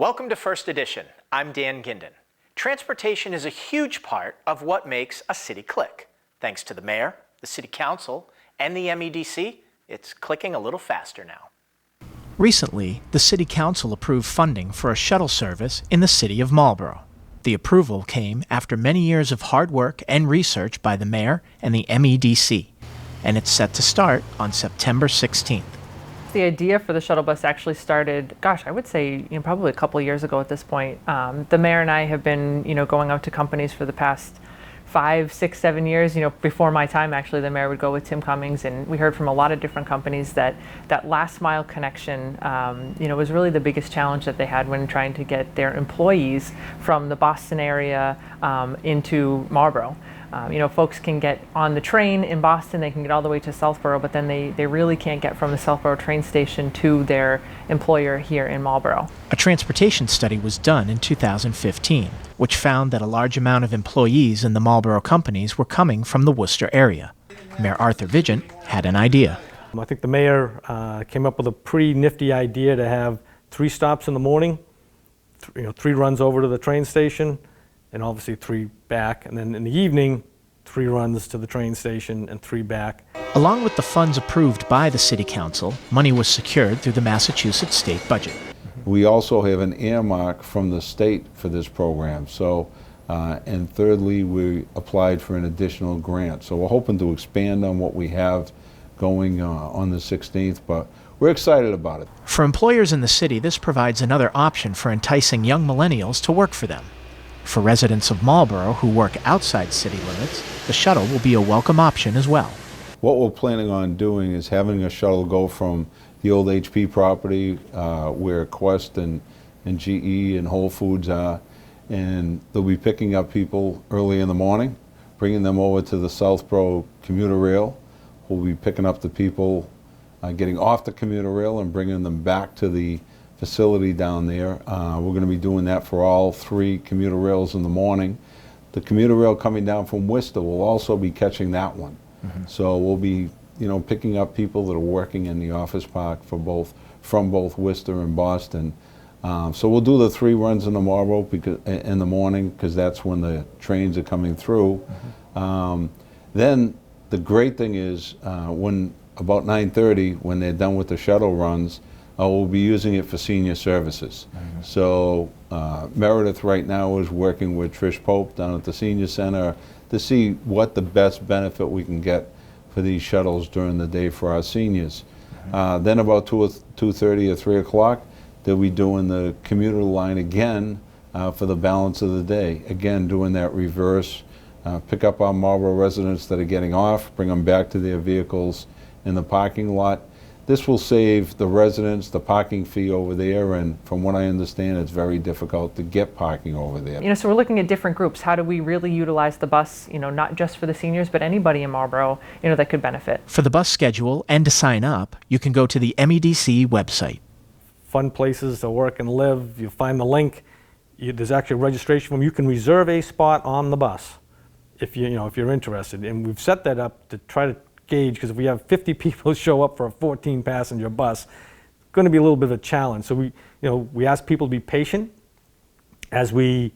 Welcome to First Edition. I'm Dan Ginden. Transportation is a huge part of what makes a city click. Thanks to the mayor, the city council, and the MEDC, it's clicking a little faster now. Recently, the City Council approved funding for a shuttle service in the city of Marlborough. The approval came after many years of hard work and research by the mayor and the MEDC, and it's set to start on September 16th. The idea for the shuttle bus actually started, I would say, probably a couple of years ago at this point. The mayor and I have been, going out to companies for the past 5, 6, 7 years. Before my time, actually, the mayor would go with Tim Cummings, and we heard from a lot of different companies that last mile connection, was really the biggest challenge that they had when trying to get their employees from the Boston area into Marlborough. Folks can get on the train in Boston, they can get all the way to Southborough, but then they really can't get from the Southborough train station to their employer here in Marlborough. A transportation study was done in 2015, which found that a large amount of employees in the Marlborough companies were coming from the Worcester area. Mayor Arthur Vigent had an idea. I think the mayor came up with a pretty nifty idea to have 3 stops in the morning, 3 runs over to the train station, and obviously 3 back, and then in the evening, 3 runs to the train station and 3 back. Along with the funds approved by the City Council, money was secured through the Massachusetts state budget. We also have an earmark from the state for this program. So, and thirdly, we applied for an additional grant. So we're hoping to expand on what we have going on the 16th, but we're excited about it. For employers in the city, this provides another option for enticing young millennials to work for them. For residents of Marlborough who work outside city limits, the shuttle will be a welcome option as well. What we're planning on doing is having a shuttle go from the old HP property where Quest and GE and Whole Foods are, and they'll be picking up people early in the morning, bringing them over to the Southborough commuter rail. We'll be picking up the people getting off the commuter rail and bringing them back to the facility down there. We're going to be doing that for all 3 commuter rails in the morning. The commuter rail coming down from Worcester will also be catching that one. So we'll be, picking up people that are working in the office park from both Worcester and Boston. So we'll do the 3 runs in the Marlborough in the morning because that's when the trains are coming through. Then the great thing is when about 9:30, when they're done with the shuttle runs, we'll be using it for senior services. So Meredith right now is working with Trish Pope down at the Senior Center to see what the best benefit we can get for these shuttles during the day for our seniors. Then about 2:30 or 3 o'clock, they'll be doing the commuter line again for the balance of the day. Again, doing that reverse, pick up our Marlborough residents that are getting off, bring them back to their vehicles in the parking lot. This will save the residents the parking fee over there, and from what I understand, it's very difficult to get parking over there. So we're looking at different groups. How do we really utilize the bus, not just for the seniors, but anybody in Marlborough, that could benefit? For the bus schedule and to sign up, you can go to the MEDC website. Fun places to work and live. You'll find the link. There's actually a registration form. You can reserve a spot on the bus if you're interested. And we've set that up to try to gauge, because if we have 50 people show up for a 14-passenger bus, it's going to be a little bit of a challenge. So we ask people to be patient as we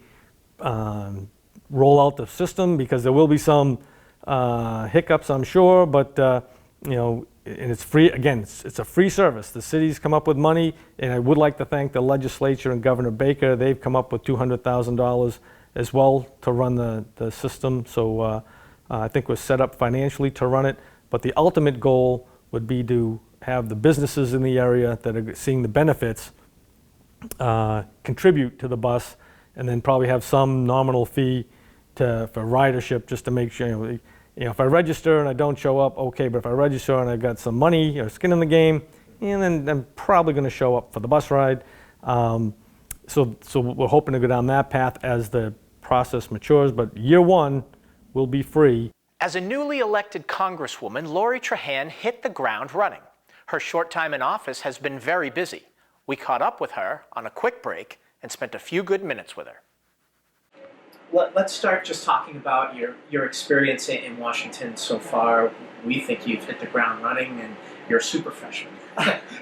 roll out the system, because there will be some hiccups, I'm sure, but and it's free. Again, it's a free service. The city's come up with money, and I would like to thank the legislature and Governor Baker. They've come up with $200,000 as well to run the system. So I think we're set up financially to run it. But the ultimate goal would be to have the businesses in the area that are seeing the benefits contribute to the bus, and then probably have some nominal fee for ridership, just to make sure, if I register and I don't show up, okay, but if I register and I've got some money or skin in the game, and then I'm probably going to show up for the bus ride. So we're hoping to go down that path as the process matures, but year 1 will be free. As a newly elected Congresswoman, Lori Trahan hit the ground running. Her short time in office has been very busy. We caught up with her on a quick break and spent a few good minutes with her. Let's start just talking about your experience in Washington so far. We think you've hit the ground running, and you're a super freshman.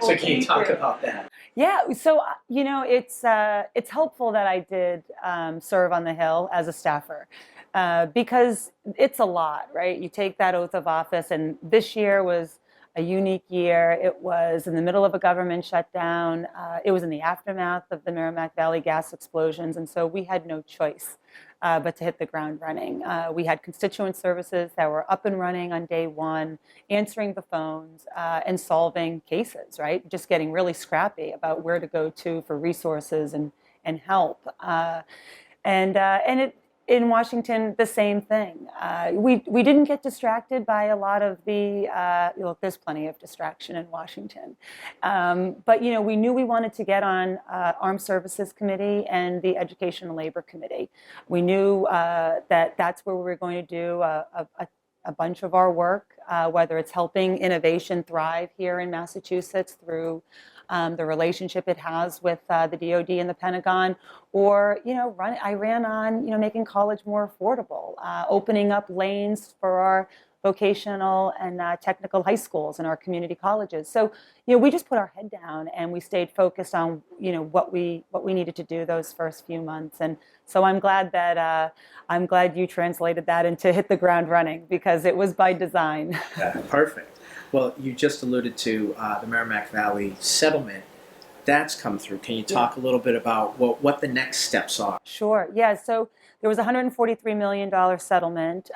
So can you talk about that? Yeah, so it's helpful that I did serve on the Hill as a staffer because it's a lot, right? You take that oath of office, and this year was a unique year. It was in the middle of a government shutdown. It was in the aftermath of the Merrimack Valley gas explosions, and so we had no choice but to hit the ground running. We had constituent services that were up and running on day one, answering the phones and solving cases, right? Just getting really scrappy about where to go to for resources and help. And it in Washington, the same thing. We didn't get distracted by a lot of the, look, there's plenty of distraction in Washington. But, we knew we wanted to get on Armed Services Committee and the Education and Labor Committee. We knew that that's where we were going to do a bunch of our work, whether it's helping innovation thrive here in Massachusetts through the relationship it has with the DoD and the Pentagon, or I ran on making college more affordable, opening up lanes for our vocational and technical high schools and our community colleges. So we just put our head down and we stayed focused on what we needed to do those first few months. And so I'm glad you translated that into hit the ground running, because it was by design. Yeah, perfect. Well, you just alluded to the Merrimack Valley settlement. That's come through. Can you talk a little bit about what the next steps are? Sure. Yeah. So there was a $143 million settlement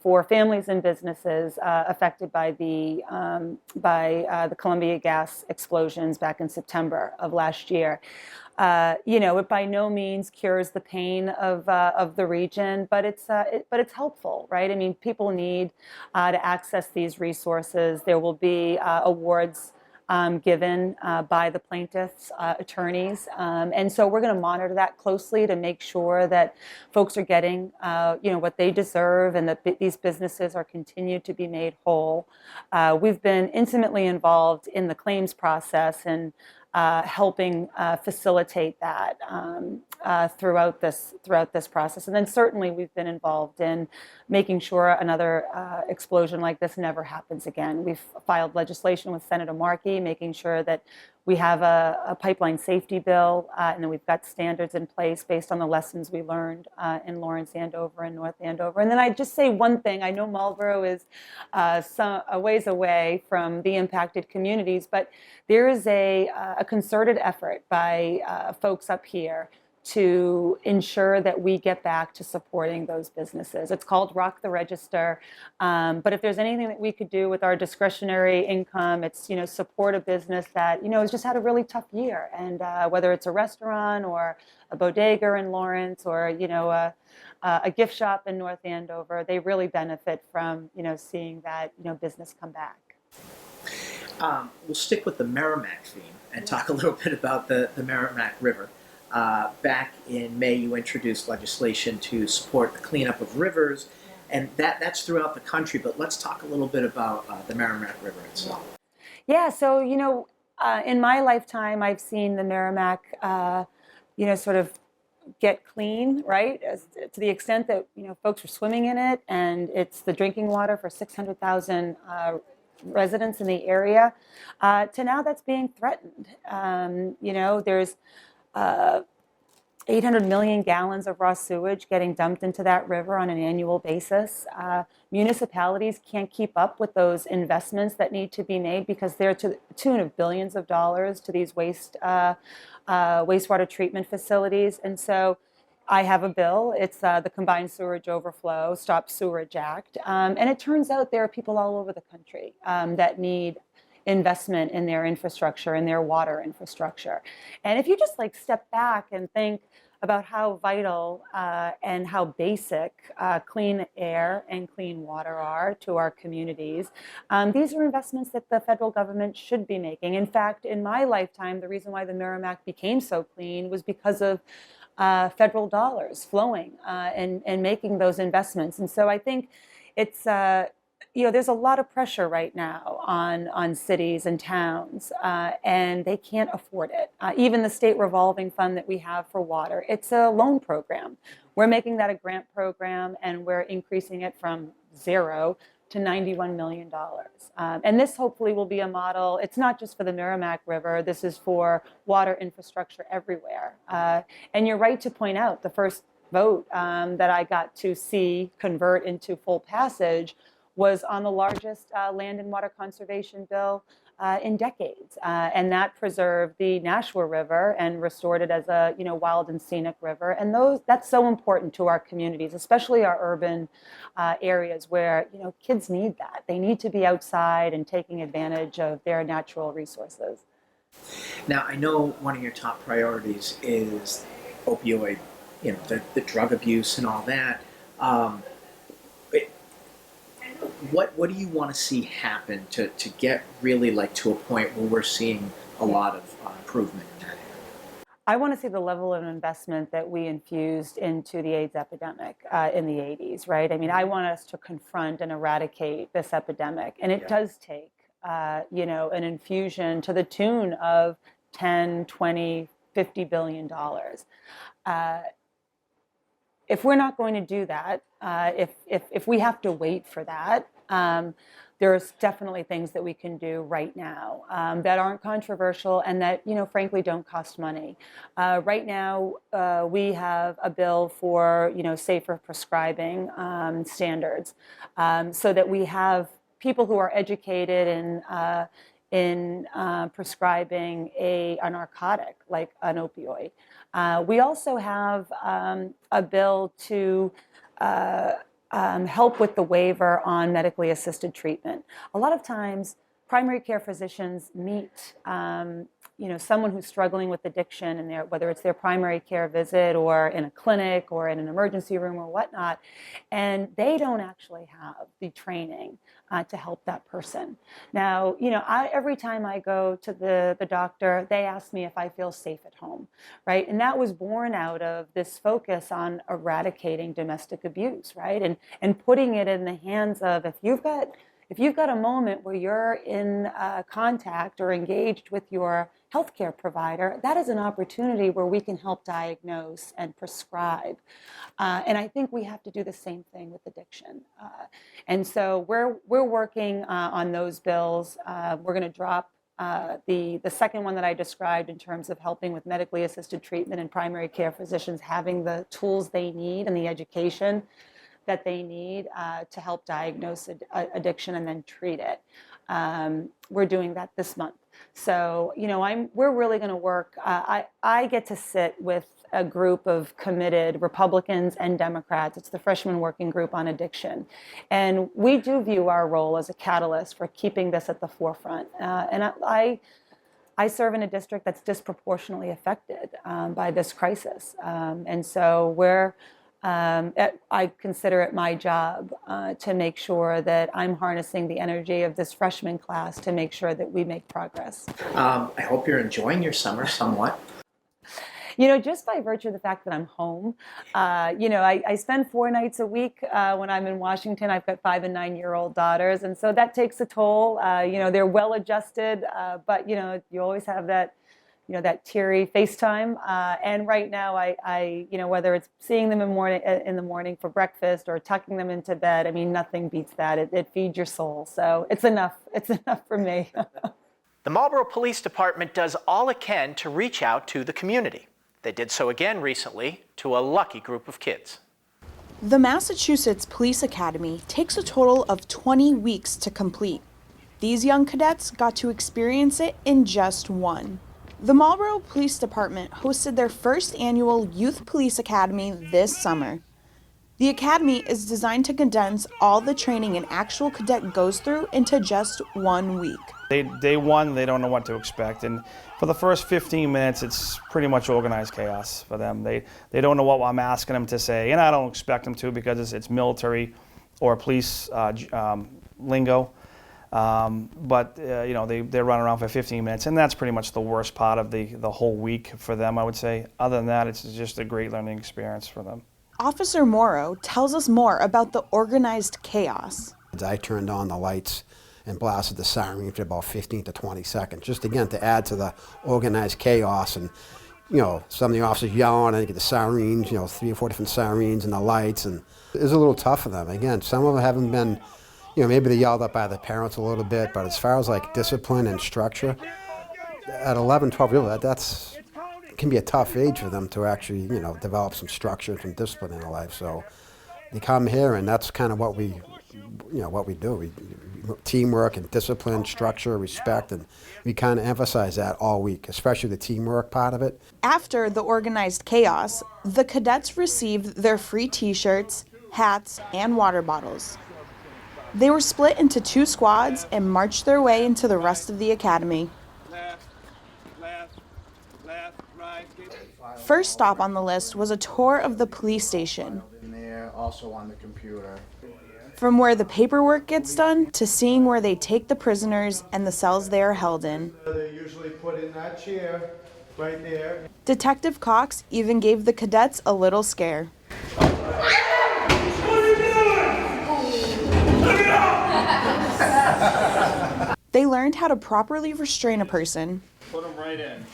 for families and businesses affected by the Columbia gas explosions back in September of last year. It by no means cures the pain of the region, but it's helpful, right? I mean, people need to access these resources. There will be awards given by the plaintiffs' attorneys, and so we're going to monitor that closely to make sure that folks are getting what they deserve, and that these businesses are continued to be made whole. We've been intimately involved in the claims process and helping facilitate that throughout this process. And then certainly we've been involved in making sure another explosion like this never happens again. We've filed legislation with Senator Markey, making sure that we have a pipeline safety bill, and then we've got standards in place based on the lessons we learned in Lawrence, Andover, and North Andover. And then I'd just say one thing. I know Marlborough is a ways away from the impacted communities, but there is a concerted effort by folks up here to ensure that we get back to supporting those businesses. It's called Rock the Register, but if there's anything that we could do with our discretionary income, it's support a business that has just had a really tough year, and whether it's a restaurant or a bodega in Lawrence or a gift shop in North Andover, they really benefit from seeing that business come back. We'll stick with the Merrimack theme and talk a little bit about the Merrimack River. Back in May, you introduced legislation to support the cleanup of rivers, and that's throughout the country. But let's talk a little bit about the Merrimack River itself. Yeah, so in my lifetime, I've seen the Merrimack, sort of get clean, right? To the extent that folks are swimming in it, and it's the drinking water for 600,000 residents in the area. To now, that's being threatened. There's 800 million gallons of raw sewage getting dumped into that river on an annual basis. Municipalities can't keep up with those investments that need to be made because they're to the tune of billions of dollars to these wastewater treatment facilities. And so I have a bill. It's the Combined Sewerage Overflow Stop Sewerage Act. And it turns out there are people all over the country that need investment in their infrastructure, in their water infrastructure. And if you just step back and think about how vital and how basic clean air and clean water are to our communities, these are investments that the federal government should be making. In fact, in my lifetime, the reason why the Merrimack became so clean was because of federal dollars flowing and making those investments. And so I think it's there's a lot of pressure right now on cities and towns, and they can't afford it. Even the state revolving fund that we have for water, it's a loan program. We're making that a grant program, and we're increasing it from 0 to $91 million. And this hopefully will be a model. It's not just for the Merrimack River. This is for water infrastructure everywhere. And you're right to point out the first vote that I got to see convert into full passage was on the largest land and water conservation bill in decades, and that preserved the Nashua River and restored it as a wild and scenic river. And that's so important to our communities, especially our urban areas where kids need that. They need to be outside and taking advantage of their natural resources. Now, I know one of your top priorities is opioid, the drug abuse and all that. What do you want to see happen to get really to a point where we're seeing a lot of improvement in that area? I want to see the level of investment that we infused into the AIDS epidemic in the 80s, right? I mean, I want us to confront and eradicate this epidemic. And it does take, an infusion to the tune of 10, 20, $50 billion. If we're not going to do that, if we have to wait for that, there's definitely things that we can do right now that aren't controversial and that, frankly, don't cost money. Right now, we have a bill for, safer prescribing standards, so that we have people who are educated in prescribing a narcotic like an opioid. We also have a bill to help with the waiver on medically assisted treatment. A lot of times, primary care physicians meet someone who's struggling with addiction, and whether it's their primary care visit or in a clinic or in an emergency room or whatnot, and they don't actually have the training to help that person. Now, every time I go to the doctor, they ask me if I feel safe at home, right? And that was born out of this focus on eradicating domestic abuse, right? And putting it in the hands of, if you've got a moment where you're in contact or engaged with your healthcare provider, that is an opportunity where we can help diagnose and prescribe. And I think we have to do the same thing with addiction. And so we're working on those bills. We're going to drop the second one that I described in terms of helping with medically assisted treatment and primary care physicians having the tools they need and the education that they need to help diagnose addiction and then treat it. We're doing that this month. So, we're really going to work. I get to sit with a group of committed Republicans and Democrats. It's the Freshman Working Group on Addiction. And we do view our role as a catalyst for keeping this at the forefront. And I serve in a district that's disproportionately affected by this crisis. And so I consider it my job to make sure that I'm harnessing the energy of this freshman class to make sure that we make progress. I hope you're enjoying your summer somewhat. Just by virtue of the fact that I'm home, I spend 4 nights a week when I'm in Washington. I've got 5- and 9-year-old daughters, and so that takes a toll. They're well adjusted, but you always have that teary FaceTime. And right now, I whether it's seeing them in the morning for breakfast or tucking them into bed, I mean, nothing beats that. It feeds your soul. So it's enough. It's enough for me. The Marlborough Police Department does all it can to reach out to the community. They did so again recently to a lucky group of kids. The Massachusetts Police Academy takes a total of 20 weeks to complete. These young cadets got to experience it in just one. The Marlborough Police Department hosted their first annual Youth Police Academy this summer. The academy is designed to condense all the training an actual cadet goes through into just 1 week. Day one, they don't know what to expect, and for the first 15 minutes, it's pretty much organized chaos for them. They don't know what I'm asking them to say, and I don't expect them to because it's military or police lingo. But they run around for 15 minutes, and that's pretty much the worst part of the whole week for them, I would say. Other than that, it's just a great learning experience for them. Officer Morrow tells us more about the organized chaos. I turned on the lights and blasted the siren for about 15 to 20 seconds, just again to add to the organized chaos. And some of the officers yelling, I get the sirens, 3 or 4 different sirens and the lights, and it was a little tough for them. Again, some of them haven't been maybe they're yelled at by the parents a little bit, but as far as like discipline and structure, at 11, 12 years old, that's can be a tough age for them to actually, develop some structure, some discipline in their life. So they come here, and that's kind of what we do. We teamwork and discipline, structure, respect, and we kind of emphasize that all week, especially the teamwork part of it. After the organized chaos, the cadets received their free t-shirts, hats, and water bottles. They were split into 2 squads and marched their way into the rest of the academy. First stop on the list was a tour of the police station. Also on the computer. From where the paperwork gets done to seeing where they take the prisoners and the cells they are held in. They're usually put in that chair right there. Detective Cox even gave the cadets a little scare. They learned how to properly restrain a person. Put them right in.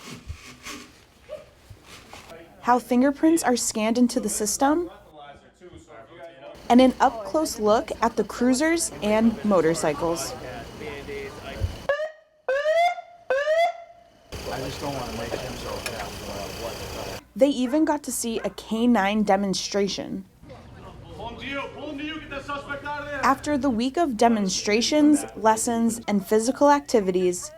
How fingerprints are scanned into the system, and an up-close look at the cruisers and motorcycles. They even got to see a K-9 demonstration. After the week of demonstrations, lessons, and physical activities,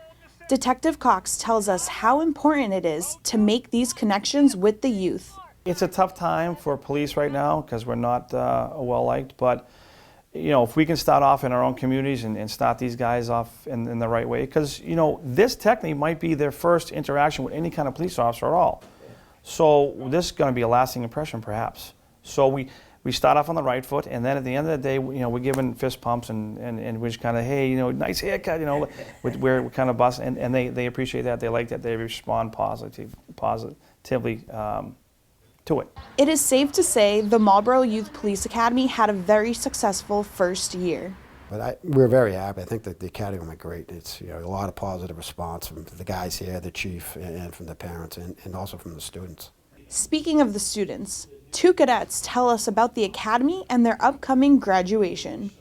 Detective Cox tells us how important it is to make these connections with the youth. It's a tough time for police right now because we're not well-liked, but if we can start off in our own communities and start these guys off in the right way, because this technically might be their first interaction with any kind of police officer at all. So this is going to be a lasting impression perhaps. So we start off on the right foot, and then at the end of the day, we're giving fist pumps and we're just kind of, hey, nice haircut, we're kind of busting, and they appreciate that, they like that, they respond positively to it. It is safe to say the Marlborough Youth Police Academy had a very successful first year. But we're very happy. I think that the academy went great. It's a lot of positive response from the guys here, the chief, and from the parents, and also from the students. Speaking of the students, 2 cadets tell us about the academy and their upcoming graduation.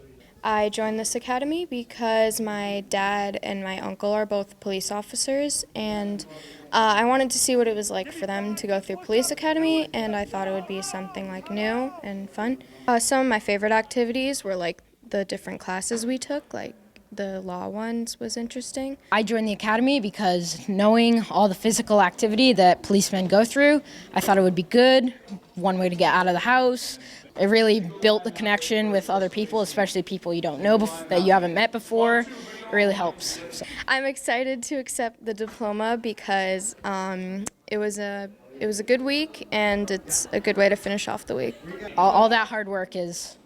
I joined this academy because my dad and my uncle are both police officers, and I wanted to see what it was like for them to go through police academy, and I thought it would be something like new and fun. Some of my favorite activities were like the different classes we took, like the law ones was interesting. I joined the academy because knowing all the physical activity that policemen go through, I thought it would be good, one way to get out of the house. It really built the connection with other people, especially people you don't know that you haven't met before. It really helps. So. I'm excited to accept the diploma because it was a good week and it's a good way to finish off the week. All that hard work it's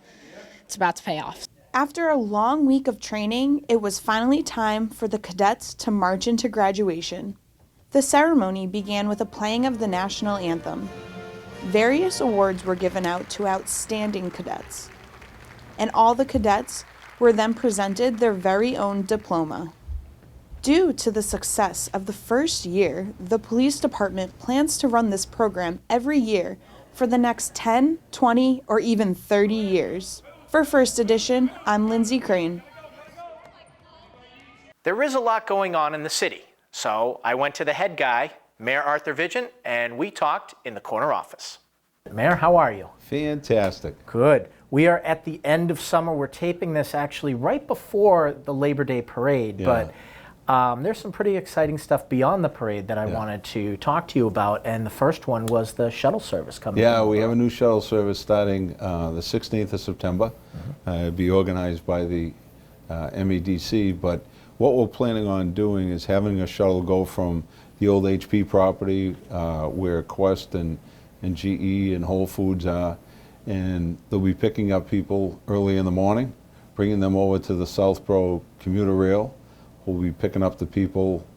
about to pay off. After a long week of training, it was finally time for the cadets to march into graduation. The ceremony began with a playing of the national anthem. Various awards were given out to outstanding cadets, and all the cadets were then presented their very own diploma. Due to the success of the first year, the police department plans to run this program every year for the next 10, 20, or even 30 years. For First Edition, I'm Lindsay Crane. There is a lot going on in the city, so I went to the head guy, Mayor Arthur Vigent, and we talked in the corner office. Mayor, how are you? Fantastic. Good. We are at the end of summer. We're taping this actually right before the Labor Day parade, but there's some pretty exciting stuff beyond the parade that I wanted to talk to you about, and the first one was the shuttle service coming. Yeah, we have a new shuttle service starting the 16th of September. It'll be organized by the MEDC, but what we're planning on doing is having a shuttle go from the old HP property where Quest and GE and Whole Foods are, and they'll be picking up people early in the morning, bringing them over to the Southborough commuter rail. We'll be picking up the people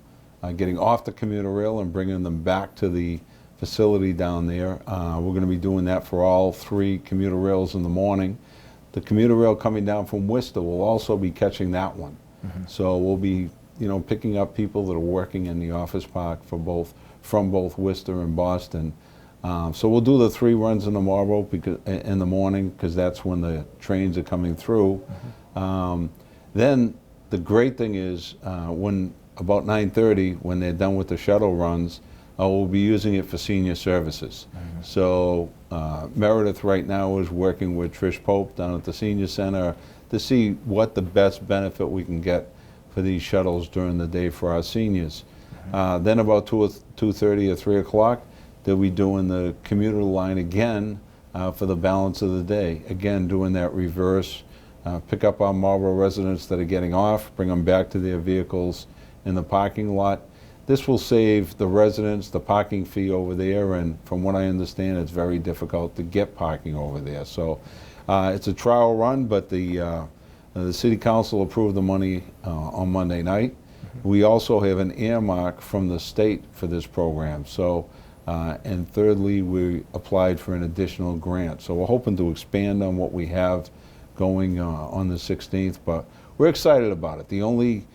getting off the commuter rail and bringing them back to the facility down there. We're going to be doing that for all 3 commuter rails in the morning. The commuter rail coming down from Worcester will also be catching that one. So we'll be picking up people that are working in the office park from both Worcester and Boston. So we'll do the 3 runs in the Marlborough in the morning because that's when the trains are coming through. Then the great thing is when about 9:30, when they're done with the shuttle runs, we'll be using it for senior services. So Meredith right now is working with Trish Pope down at the Senior Center to see what the best benefit we can get for these shuttles during the day for our seniors. Then about 2:30 or 3 o'clock, they'll be doing the commuter line again for the balance of the day. Again, doing that reverse, pick up our Marlboro residents that are getting off, bring them back to their vehicles in the parking lot. This will save the residents the parking fee over there, and from what I understand, it's very difficult to get parking over there. So it's a trial run, but the City Council approved the money on Monday night. We also have an earmark from the state for this program. So, and thirdly, we applied for an additional grant. So we're hoping to expand on what we have going on the 16th, but we're excited about it. The only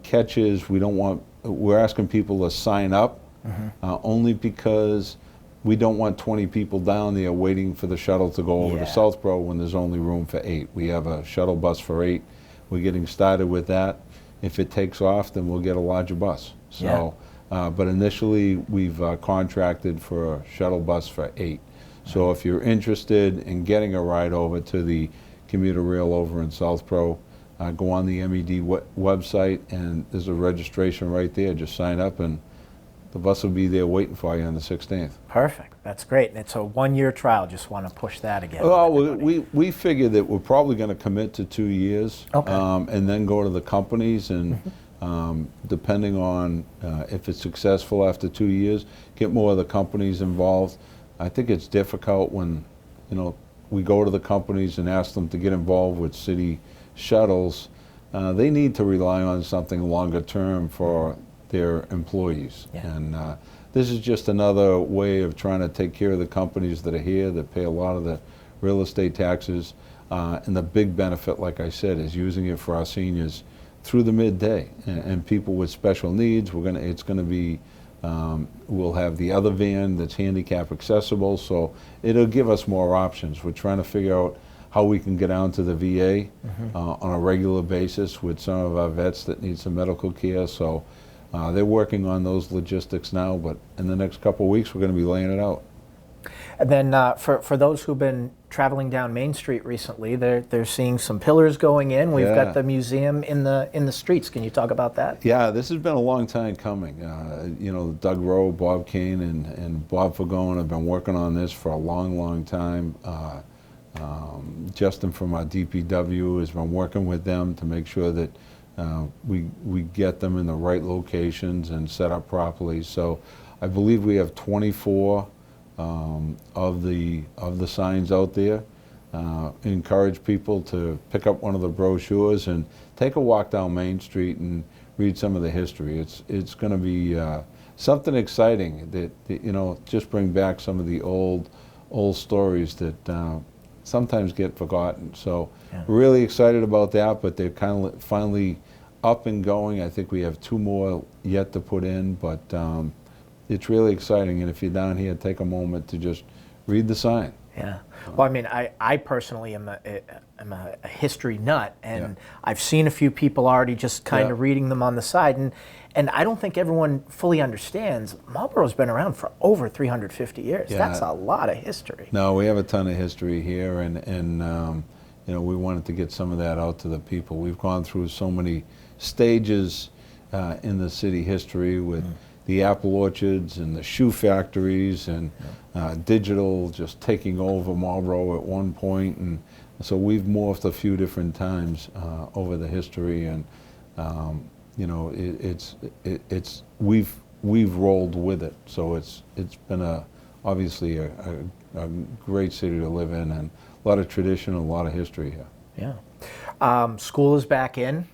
catch is we're asking people to sign up only because we don't want 20 people down there waiting for the shuttle to go over to Southborough when there's only room for 8. We have a shuttle bus for 8. We're getting started with that. If it takes off, then we'll get a larger bus. So, but initially we've contracted for a shuttle bus for 8. So if you're interested in getting a ride over to the commuter rail over in Southborough, go on the MED website, and there's a registration right there. Just sign up, and the bus will be there waiting for you on the 16th. Perfect. That's great. And it's a one-year trial. Just want to push that again. Well, we figure that we're probably going to commit to 2 years, and then go to the companies, and depending on if it's successful after 2 years, get more of the companies involved. I think it's difficult when, we go to the companies and ask them to get involved with city shuttles. They need to rely on something longer term for their employees. And this is just another way of trying to take care of the companies that are here, that pay a lot of the real estate taxes. And the big benefit, like I said, is using it for our seniors through the midday. And people with special needs, it's going to be, we'll have the other van that's handicap accessible, so it'll give us more options. We're trying to figure out how we can get down to the VA on a regular basis with some of our vets that need some medical care. So they're working on those logistics now, but in the next couple of weeks we're going to be laying it out. And then for those who've been traveling down Main Street recently, they're seeing some pillars going in. We've got the museum in the streets. Can you talk about that? Yeah, this has been a long time coming. Doug Rowe, Bob Kane, and Bob Fagone have been working on this for a long, long time. Justin from our DPW has been working with them to make sure that we get them in the right locations and set up properly. So I believe we have 24 of the signs out there. Encourage people to pick up one of the brochures and take a walk down Main Street and read some of the history. It's going to be something exciting that just bring back some of the old stories that sometimes get forgotten. So we're really excited about that, but they're kind of finally up and going. I think we have 2 more yet to put in, but it's really exciting. And if you're down here, take a moment to just read the sign. Yeah. Well, I mean, I personally am a history nut, and I've seen a few people already just kind of reading them on the side, and I don't think everyone fully understands Marlboro's been around for over 350 years. That's a lot of history. No, we have a ton of history here, and we wanted to get some of that out to the people. We've gone through so many stages in the city history with the apple orchards and the shoe factories and digital just taking over Marlboro at one point, and so we've morphed a few different times over the history, and we've rolled with it. So it's been obviously a great city to live in, and a lot of tradition and a lot of history here. Yeah. School is back in.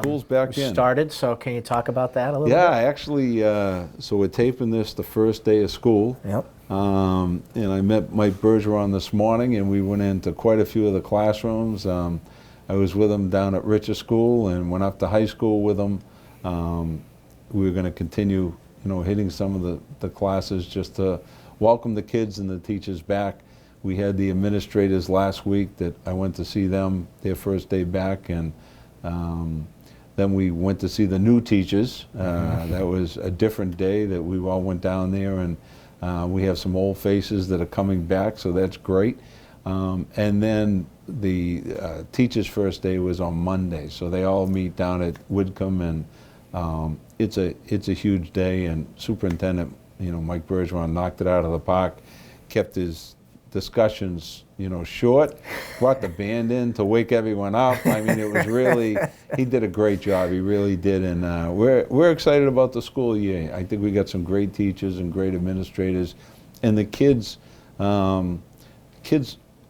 School's back in. Started, so can you talk about that a little bit? Yeah, actually, so we're taping this the first day of school. Yep. And I met Mike Bergeron this morning, and we went into quite a few of the classrooms. I was with him down at Richer School and went up to high school with him. We were going to continue, hitting some of the classes just to welcome the kids and the teachers back. We had the administrators last week that I went to see them their first day back, and then we went to see the new teachers. That was a different day that we all went down there, and we have some old faces that are coming back, so that's great. And then the teachers' first day was on Monday, so they all meet down at Whitcomb, and it's a huge day. And Superintendent, Mike Bergeron knocked it out of the park, kept his discussions, short, brought the band in to wake everyone up. I mean, it was really, he did a great job. He really did, and we're excited about the school year. I think we got some great teachers and great administrators, and the kids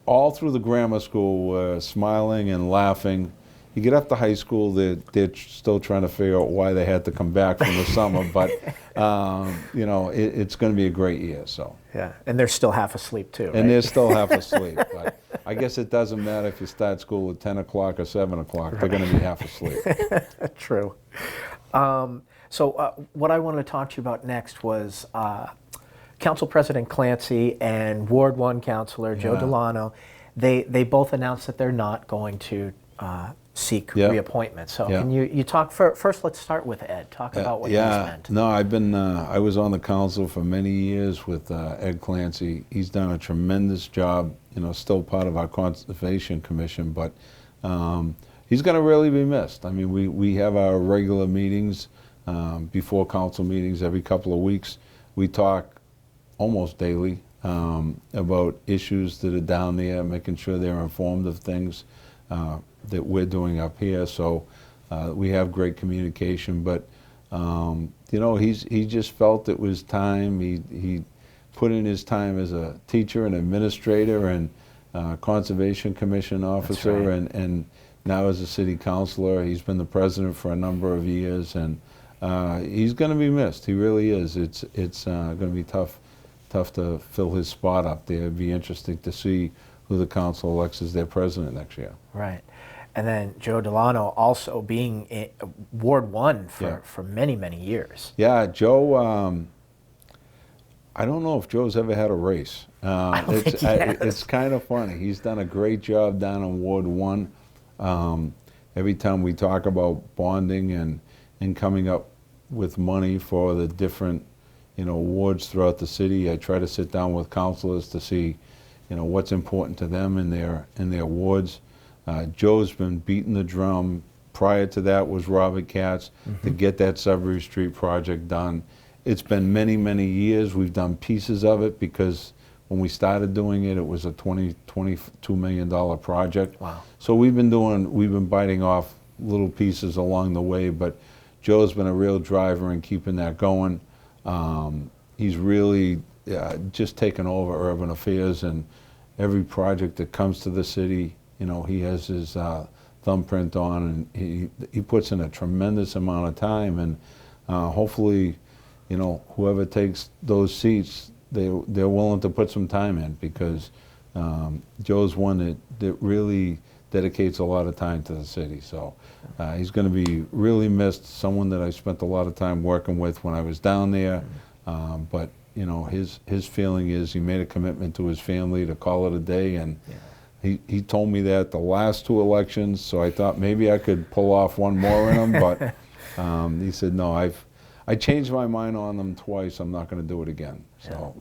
all through the grammar school were smiling and laughing. You get up to high school, they're still trying to figure out why they had to come back from the summer, but it's going to be a great year. So. Yeah, and they're still half asleep too. And right? they're still half asleep. But I guess it doesn't matter if you start school at 10 o'clock or 7 o'clock. They're going to be half asleep. True. So what I wanted to talk to you about next was Council President Clancy and Ward 1 Councilor Joe Delano. They both announced that they're not going to seek reappointment. So can you talk first? Let's start with Ed. Talk about what he's meant. No, I've been. I was on the council for many years with Ed Clancy. He's done a tremendous job. Still part of our Conservation Commission, but he's going to really be missed. I mean, we have our regular meetings before council meetings every couple of weeks. We talk almost daily about issues that are down there, making sure they're informed of things that we're doing up here. So we have great communication, but he just felt it was time. He put in his time as a teacher and administrator and Conservation Commission officer, right. and now as a city councilor. He's been the president for a number of years, and he's going to be missed. He really is. It's going to be tough to fill his spot up there. It'd be interesting to see who the council elects as their president next year. Right. And then Joe Delano also being in Ward 1 for many, many years. Yeah, Joe, I don't know if Joe's ever had a race. It's kind of funny. He's done a great job down in Ward 1. Every time we talk about bonding and coming up with money for the different wards throughout the city, I try to sit down with councilors to see what's important to them in their wards. Joe's been beating the drum. Prior to that was Robert Katz to get that Sudbury Street project done. It's been many, many years. We've done pieces of it because when we started doing it, it was a $22 million project. Wow. So we've been biting off little pieces along the way, but Joe's been a real driver in keeping that going. He's really just taken over urban affairs, and every project that comes to the city, he has his thumbprint on, and he puts in a tremendous amount of time, and hopefully, whoever takes those seats, they're willing to put some time in, because Joe's one that really dedicates a lot of time to the city. So he's going to be really missed, someone that I spent a lot of time working with when I was down there. But his feeling is he made a commitment to his family to call it a day, and he told me that the last 2 elections, so I thought maybe I could pull off one more in them, but he said, no, I changed my mind on them twice. I'm not going to do it again. So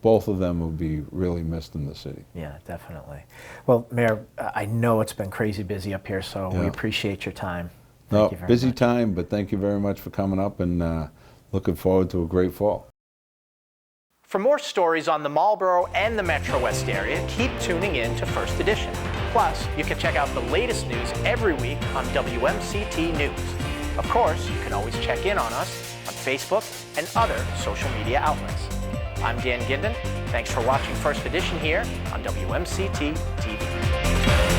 both of them will be really missed in the city. Yeah, definitely. Well, Mayor, I know it's been crazy busy up here, so we appreciate your time. Thank you very busy much. time, but thank you very much for coming up, and looking forward to a great fall. For more stories on the Marlborough and the Metro West area, keep tuning in to First Edition. Plus, you can check out the latest news every week on WMCT News. Of course, you can always check in on us on Facebook and other social media outlets. I'm Dan Ginden. Thanks for watching First Edition here on WMCT-TV.